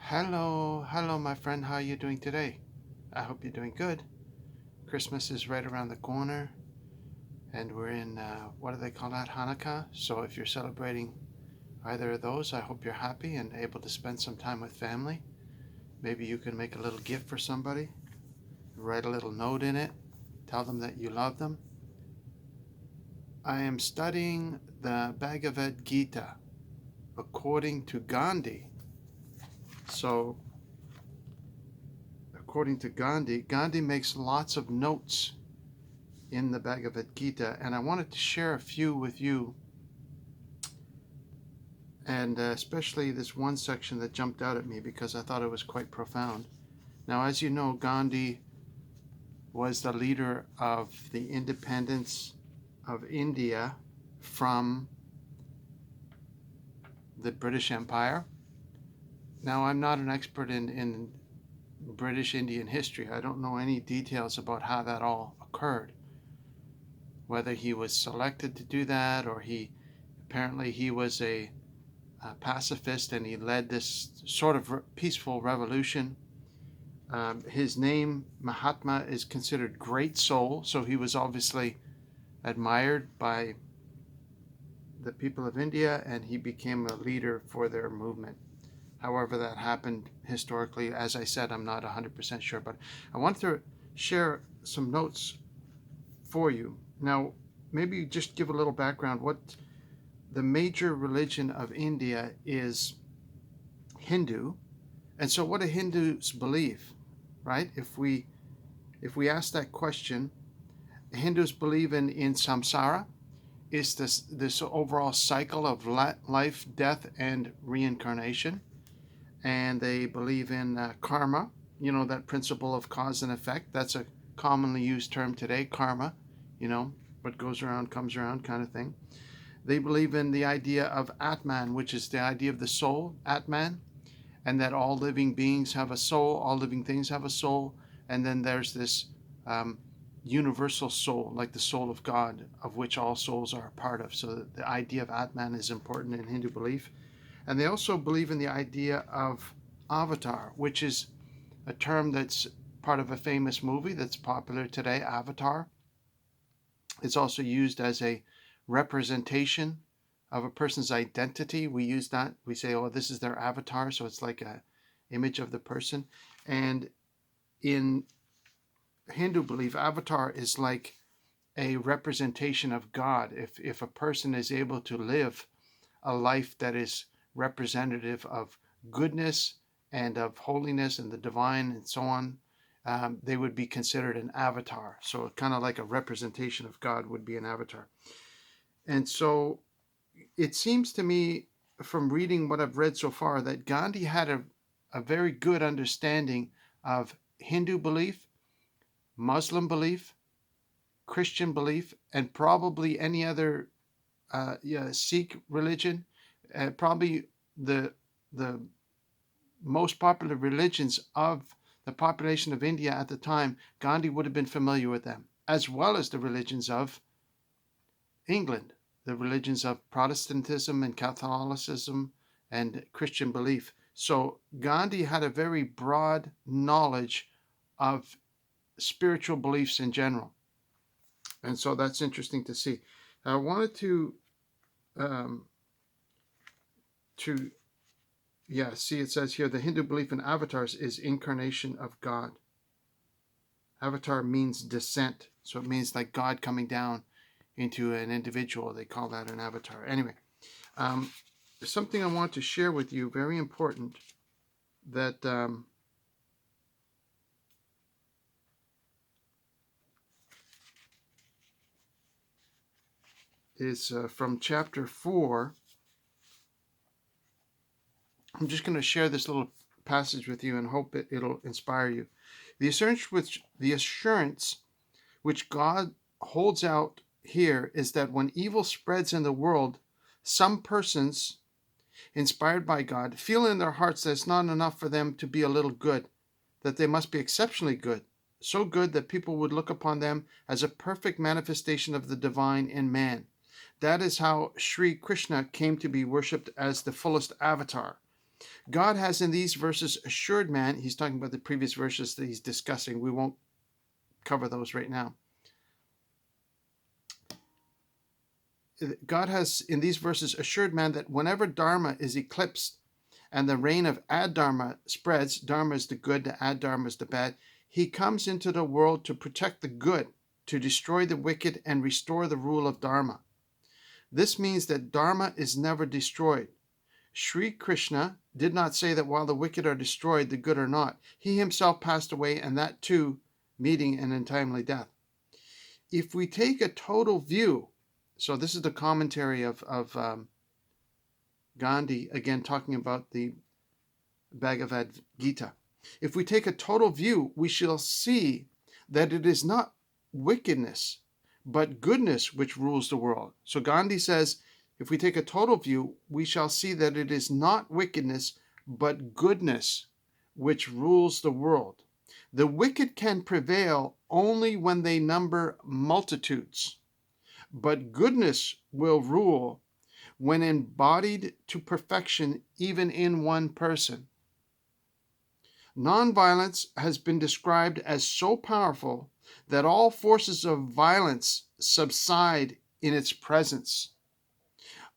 Hello, my friend. How are you doing today? I hope you're doing good. Christmas is right around the corner, and we're in what do they call that? Hanukkah. So if you're celebrating either of those, I hope you're happy and able to spend some time with family. Maybe you can make a little gift for somebody, write a little note in it, tell them that you love them. I am studying the Bhagavad Gita according to Gandhi. So according to Gandhi, Gandhi makes lots of notes in the Bhagavad Gita, and I wanted to share a few with you, and especially this one section that jumped out at me because I thought it was quite profound. Now, as you know, Gandhi was the leader of the independence of India from the British Empire. Now, I'm not an expert in British Indian history. I don't know any details about how that all occurred, whether he was selected to do that or apparently he was a pacifist and he led this sort of peaceful revolution. His name, Mahatma, is considered great soul, so he was obviously admired by the people of India and he became a leader for their movement. However that happened historically, as I said, I'm not 100% sure, but I wanted to share some notes for you. Now, maybe just give a little background. What the major religion of India is Hindu, and so what do Hindus believe, right? If we ask that question, Hindus believe in samsara. It's this overall cycle of life, death, and reincarnation, and they believe in karma. You know, that principle of cause and effect. That's a commonly used term today, karma. You know, what goes around comes around, kind of thing. They believe in the idea of Atman, which is the idea of the soul, Atman, and that all living beings have a soul, all living things have a soul, and then there's this universal soul, like the soul of God, of which all souls are a part of. So the idea of Atman is important in Hindu belief. And they also believe in the idea of avatar, which is a term that's part of a famous movie that's popular today, Avatar. It's also used as a representation of a person's identity. We use that. We say, oh, this is their avatar. So it's like an image of the person. And in Hindu belief, avatar is like a representation of God. If a person is able to live a life that is representative of goodness and of holiness and the divine and so on, they would be considered an avatar. So kind of like a representation of God would be an avatar. And so it seems to me from reading what I've read so far that Gandhi had a very good understanding of Hindu belief, Muslim belief, Christian belief, and probably any other Sikh religion. Probably the most popular religions of the population of India at the time, Gandhi would have been familiar with them, as well as the religions of England, the religions of Protestantism and Catholicism and Christian belief. So Gandhi had a very broad knowledge of spiritual beliefs in general. And so that's interesting to see. I wanted to see, it says here, the Hindu belief in avatars is incarnation of God. Avatar means descent. So it means like God coming down into an individual. They call that an avatar. Anyway, there's something I want to share with you, very important, that is from chapter 4. I'm just going to share this little passage with you and hope it'll inspire you. The assurance which God holds out here is that when evil spreads in the world, some persons, inspired by God, feel in their hearts that it's not enough for them to be a little good, that they must be exceptionally good, so good that people would look upon them as a perfect manifestation of the divine in man. That is how Sri Krishna came to be worshipped as the fullest avatar. God has in these verses assured man, he's talking about the previous verses that he's discussing. We won't cover those right now. God has in these verses assured man that whenever Dharma is eclipsed and the reign of Adharma spreads, Dharma is the good, the Adharma is the bad, he comes into the world to protect the good, to destroy the wicked and restore the rule of Dharma. This means that Dharma is never destroyed. Sri Krishna did not say that while the wicked are destroyed, the good are not. He himself passed away, and that too, meeting an untimely death. If we take a total view, so this is the commentary of Gandhi, again talking about the Bhagavad Gita. If we take a total view, we shall see that it is not wickedness, but goodness which rules the world. So Gandhi says, if we take a total view, we shall see that it is not wickedness, but goodness which rules the world. The wicked can prevail only when they number multitudes, but goodness will rule when embodied to perfection, even in one person. Nonviolence has been described as so powerful that all forces of violence subside in its presence.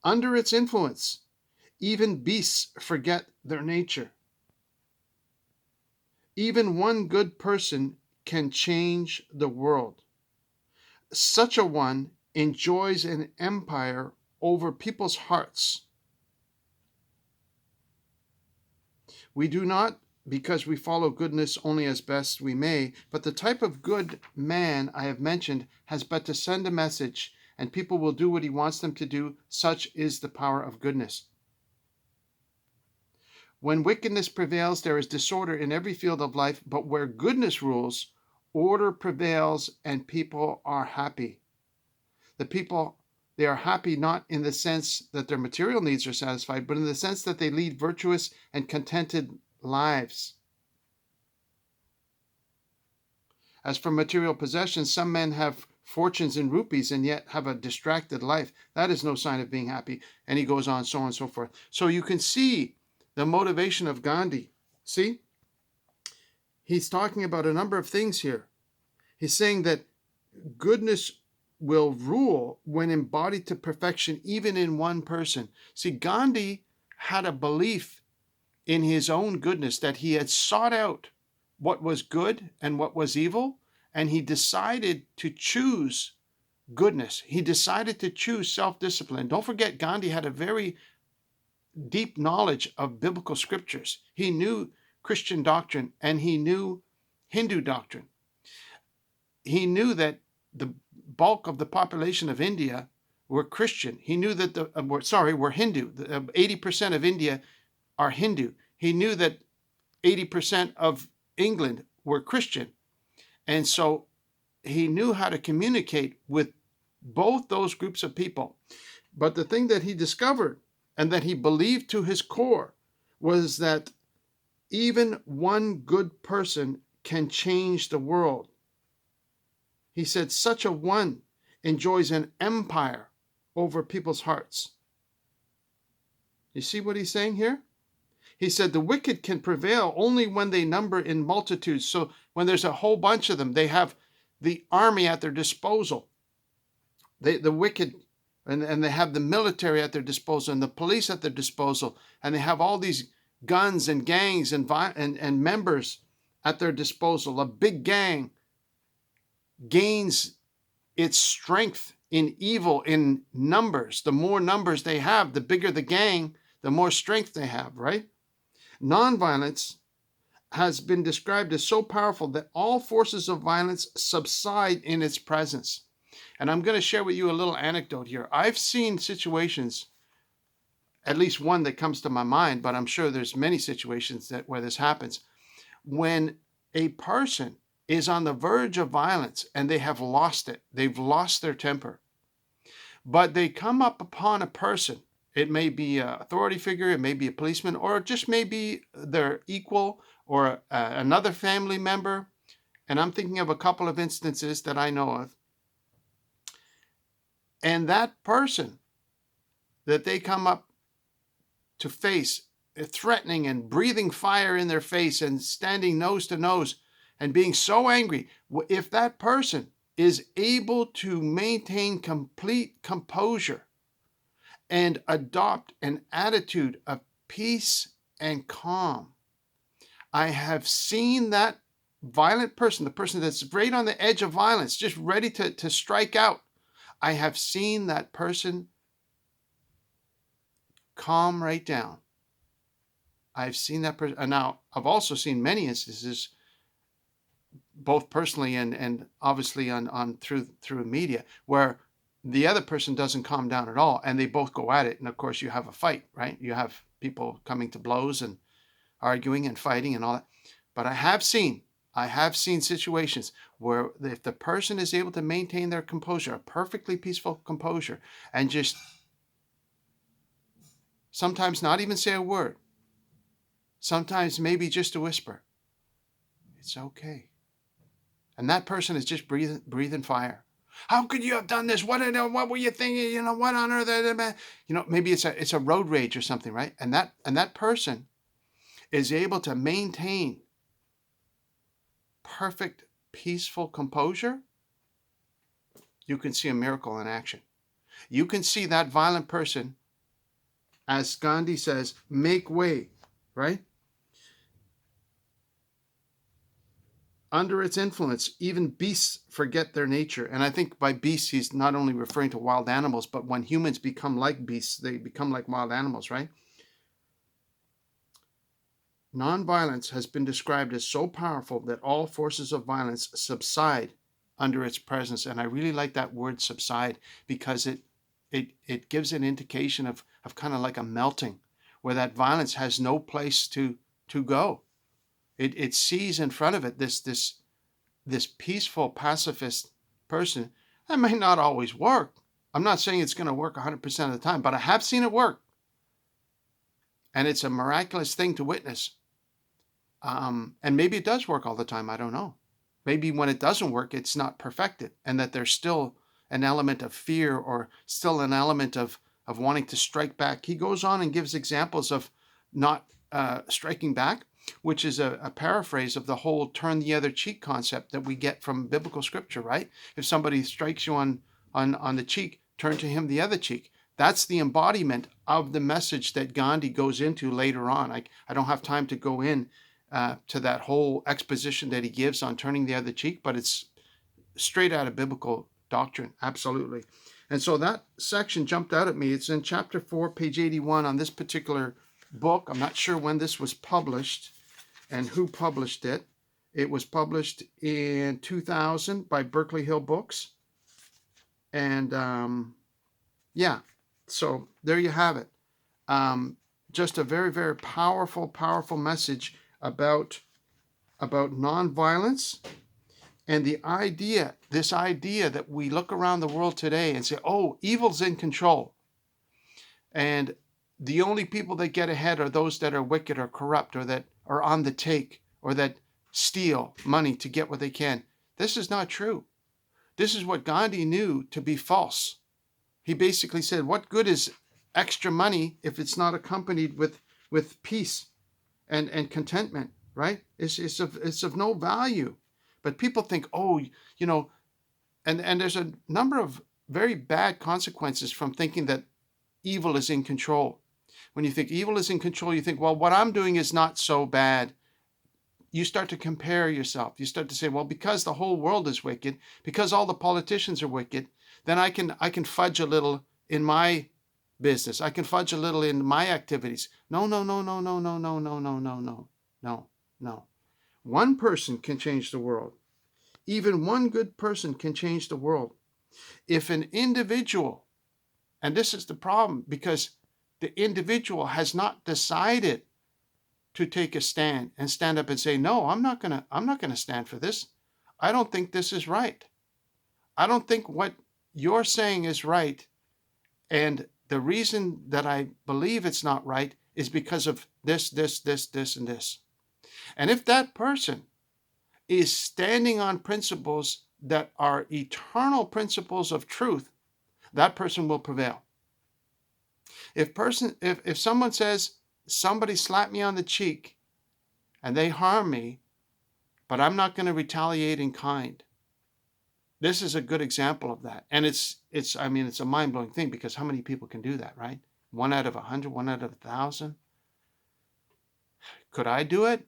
Under its influence, even beasts forget their nature. Even one good person can change the world. Such a one enjoys an empire over people's hearts. We do not because we follow goodness only as best we may, but the type of good man I have mentioned has but to send a message, and people will do what he wants them to do. Such is the power of goodness. When wickedness prevails, there is disorder in every field of life, but where goodness rules, order prevails and people are happy. The people, they are happy not in the sense that their material needs are satisfied, but in the sense that they lead virtuous and contented lives. As for material possessions, some men have fortunes in rupees and yet have a distracted life. That is no sign of being happy. And he goes on, so on and so forth. So you can see the motivation of Gandhi. See? He's talking about a number of things here. He's saying that goodness will rule when embodied to perfection, even in one person. See, Gandhi had a belief in his own goodness, that he had sought out what was good and what was evil, and he decided to choose goodness. He decided to choose self-discipline. Don't forget, Gandhi had a very deep knowledge of biblical scriptures. He knew Christian doctrine and he knew Hindu doctrine. He knew that the bulk of the population of India were Christian. He knew that were Hindu. 80% of India are Hindu. He knew that 80% of England were Christian. And so he knew how to communicate with both those groups of people. But the thing that he discovered and that he believed to his core was that even one good person can change the world. He said, such a one enjoys an empire over people's hearts. You see what he's saying here? He said the wicked can prevail only when they number in multitudes. So when there's a whole bunch of them, they have the army at their disposal. The wicked, and they have the military at their disposal and the police at their disposal. And they have all these guns and gangs and members at their disposal. A big gang gains its strength in evil in numbers. The more numbers they have, the bigger the gang, the more strength they have, right? Nonviolence has been described as so powerful that all forces of violence subside in its presence. And I'm going to share with you a little anecdote here. I've seen situations, at least one that comes to my mind, but I'm sure there's many situations where this happens, when a person is on the verge of violence and they have lost it. They've lost their temper. But they come up upon a person. It may be an authority figure, it may be a policeman, or it just may be their equal or another family member. And I'm thinking of a couple of instances that I know of. And that person that they come up to face threatening and breathing fire in their face and standing nose to nose and being so angry, if that person is able to maintain complete composure and adopt an attitude of peace and calm, I have seen that violent person, the person that's right on the edge of violence, just ready to strike out. I have seen that person calm right down. I've seen that person. And now I've also seen many instances, both personally and obviously on through media, where the other person doesn't calm down at all and they both go at it. And of course you have a fight, right? You have people coming to blows and arguing and fighting and all that. But I have seen situations where if the person is able to maintain their composure, a perfectly peaceful composure, and just sometimes not even say a word, sometimes maybe just a whisper, it's okay. And that person is just breathing fire. How could you have done this? What were you thinking? What on earth? Maybe it's a road rage or something, right? And that person is able to maintain perfect, peaceful composure. You can see a miracle in action. You can see that violent person, as Gandhi says, make way, right? Under its influence, even beasts forget their nature. And I think by beasts, he's not only referring to wild animals, but when humans become like beasts, they become like wild animals, right? Nonviolence has been described as so powerful that all forces of violence subside under its presence. And I really like that word subside, because it gives an indication of kind of like a melting, where that violence has no place to go. It sees in front of it this peaceful pacifist person. That may not always work. I'm not saying it's going to work 100% of the time, but I have seen it work. And it's a miraculous thing to witness. And maybe it does work all the time. I don't know. Maybe when it doesn't work, it's not perfected, and that there's still an element of fear or still an element of wanting to strike back. He goes on and gives examples of not striking back, which is a paraphrase of the whole turn the other cheek concept that we get from biblical scripture, right? If somebody strikes you on the cheek, turn to him the other cheek. That's the embodiment of the message that Gandhi goes into later on. I don't have time to go in to that whole exposition that he gives on turning the other cheek, but it's straight out of biblical doctrine, absolutely. And so that section jumped out at me. It's in chapter 4, page 81 on this particular book. I'm not sure when this was published and who published it. It was published in 2000 by Berkeley Hill Books. And yeah, so there you have it. Just a very, very powerful, powerful message about nonviolence, and this idea that we look around the world today and say, oh, evil's in control. And the only people that get ahead are those that are wicked or corrupt or that are on the take or that steal money to get what they can. This is not true. This is what Gandhi knew to be false. He basically said, what good is extra money if it's not accompanied with peace and contentment, right? It's of no value. But people think, and there's a number of very bad consequences from thinking that evil is in control. When you think evil is in control, you think, well, what I'm doing is not so bad. You start to compare yourself. You start to say, well, because the whole world is wicked, because all the politicians are wicked, then I can fudge a little in my business. I can fudge a little in my activities. No. One person can change the world. Even one good person can change the world. If an individual, and this is the problem, because the individual has not decided to take a stand and stand up and say, no, I'm not gonna stand for this. I don't think this is right. I don't think what you're saying is right. And the reason that I believe it's not right is because of this, and this. And if that person is standing on principles that are eternal principles of truth, that person will prevail. If someone says, somebody slapped me on the cheek and they harm me, but I'm not going to retaliate in kind. This is a good example of that. And it's a mind-blowing thing, because how many people can do that, right? 1 out of 100, 1 out of 1,000. Could I do it?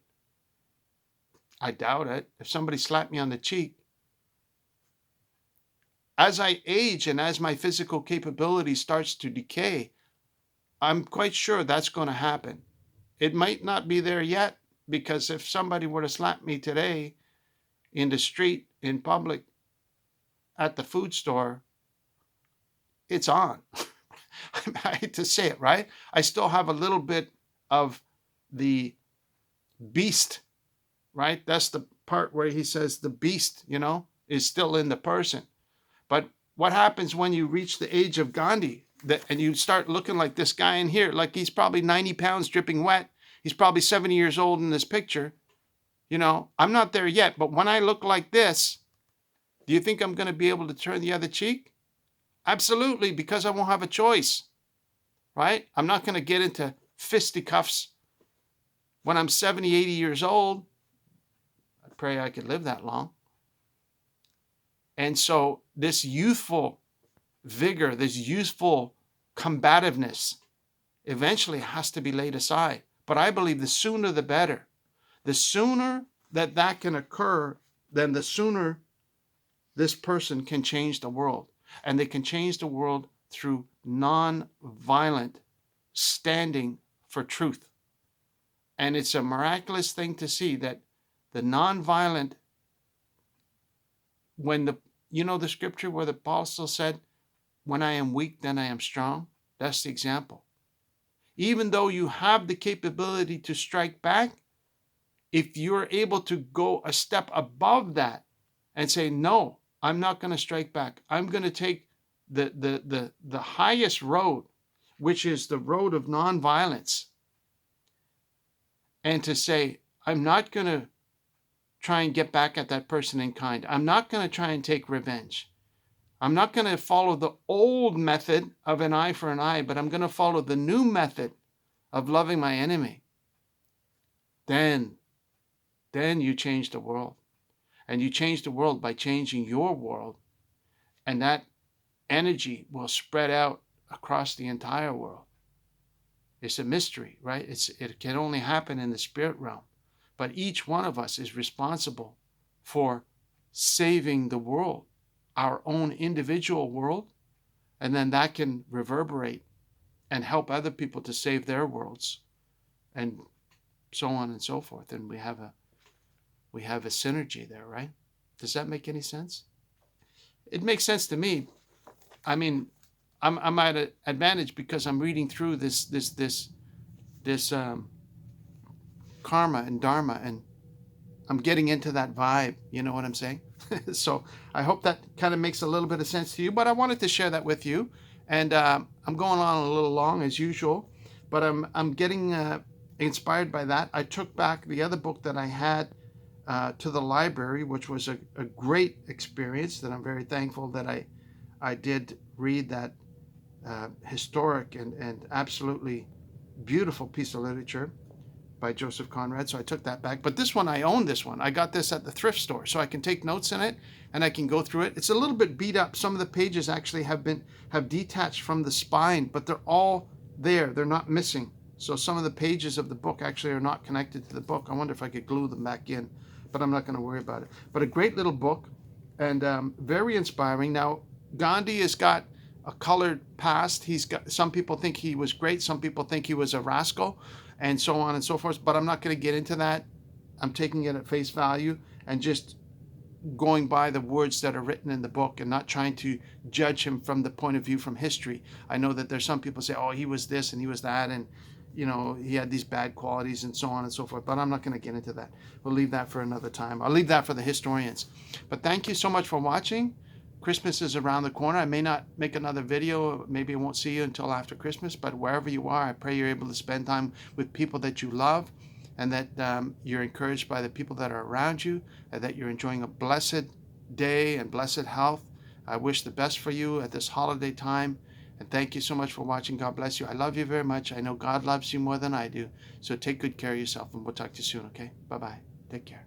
I doubt it. If somebody slapped me on the cheek, as I age and as my physical capability starts to decay, I'm quite sure that's going to happen. It might not be there yet, because if somebody were to slap me today in the street, in public, at the food store, it's on. I hate to say it, right? I still have a little bit of the beast, right? That's the part where he says the beast, is still in the person. But what happens when you reach the age of Gandhi and you start looking like this guy in here, like he's probably 90 pounds dripping wet. He's probably 70 years old in this picture. I'm not there yet, but when I look like this, do you think I'm going to be able to turn the other cheek? Absolutely, because I won't have a choice, right? I'm not going to get into fisticuffs when I'm 70, 80 years old. I pray I could live that long. And so this youthful vigor, this youthful combativeness eventually has to be laid aside. But I believe the sooner the better. The sooner that can occur, then the sooner this person can change the world. And they can change the world through non-violent standing for truth. And it's a miraculous thing to see that the non-violent, when the scripture where the apostle said, when I am weak, then I am strong. That's the example. Even though you have the capability to strike back, if you're able to go a step above that and say, no, I'm not going to strike back. I'm going to take the highest road, which is the road of nonviolence. And to say, I'm not going to try and get back at that person in kind. I'm not going to try and take revenge. I'm not going to follow the old method of an eye for an eye, but I'm going to follow the new method of loving my enemy. Then you change the world. And you change the world by changing your world. And that energy will spread out across the entire world. It's a mystery, right? It can only happen in the spirit realm. But each one of us is responsible for saving the world, our own individual world, and then that can reverberate and help other people to save their worlds, and so on and so forth. And we have a synergy there, right? Does that make any sense? It makes sense to me. I mean, I'm at an advantage because I'm reading through this karma and dharma, and I'm getting into that vibe. You know what I'm saying? So I hope that kind of makes a little bit of sense to you. But I wanted to share that with you, and I'm going on a little long as usual, but I'm getting inspired by that. I took back the other book that I had to the library, which was a great experience that I'm very thankful that I did read that historic and absolutely beautiful piece of literature by Joseph Conrad. So I took that back. But this one, I own this one. I got this at the thrift store, so I can take notes in it and I can go through it. It's a little bit beat up. Some of the pages actually have detached from the spine, but they're all there. They're not missing. So some of the pages of the book actually are not connected to the book. I wonder if I could glue them back in, but I'm not going to worry about it. But a great little book, and very inspiring. Now, Gandhi has got a colored past. Some people think he was great. Some people think he was a rascal, and so on and so forth. But I'm not going to get into that. I'm taking it at face value and just going by the words that are written in the book and not trying to judge him from the point of view from history. I know that there's some people say, oh, he was this and he was that, and he had these bad qualities and so on and so forth. But I'm not going to get into that. We'll leave that for another time. I'll leave that for the historians. But thank you so much for watching. Christmas is around the corner. I may not make another video. Maybe I won't see you until after Christmas. But wherever you are, I pray you're able to spend time with people that you love, and that you're encouraged by the people that are around you, and that you're enjoying a blessed day and blessed health. I wish the best for you at this holiday time, And thank you so much for watching. God bless you. I love you very much. I know God loves you more than I do. So take good care of yourself, and we'll talk to you soon, okay? Bye-bye. Take care.